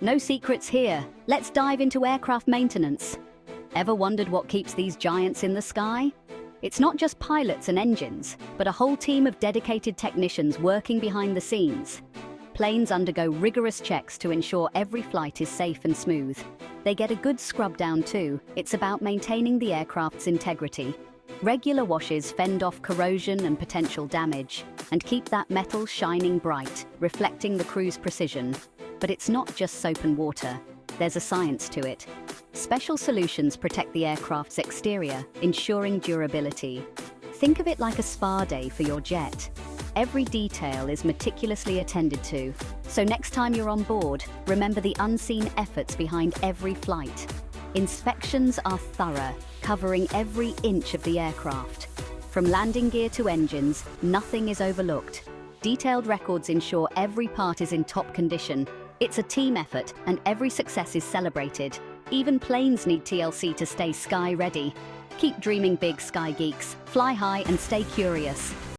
No secrets here. Let's dive into aircraft maintenance. Ever wondered what keeps these giants in the sky? It's not just pilots and engines, but a whole team of dedicated technicians working behind the scenes. Planes undergo rigorous checks to ensure every flight is safe and smooth. They get a good scrub down too. It's about maintaining the aircraft's integrity. Regular washes fend off corrosion and potential damage, and keep that metal shining bright, reflecting the crew's precision. But it's not just soap and water. There's a science to it. Special solutions protect the aircraft's exterior, ensuring durability. Think of it like a spa day for your jet. Every detail is meticulously attended to, so next time you're on board, remember the unseen efforts behind every flight. Inspections are thorough, covering every inch of the aircraft. From landing gear to engines, nothing is overlooked. Detailed records ensure every part is in top condition. It's a team effort, and every success is celebrated. Even planes need TLC to stay sky ready. Keep dreaming big, Sky Geeks. Fly high and stay curious.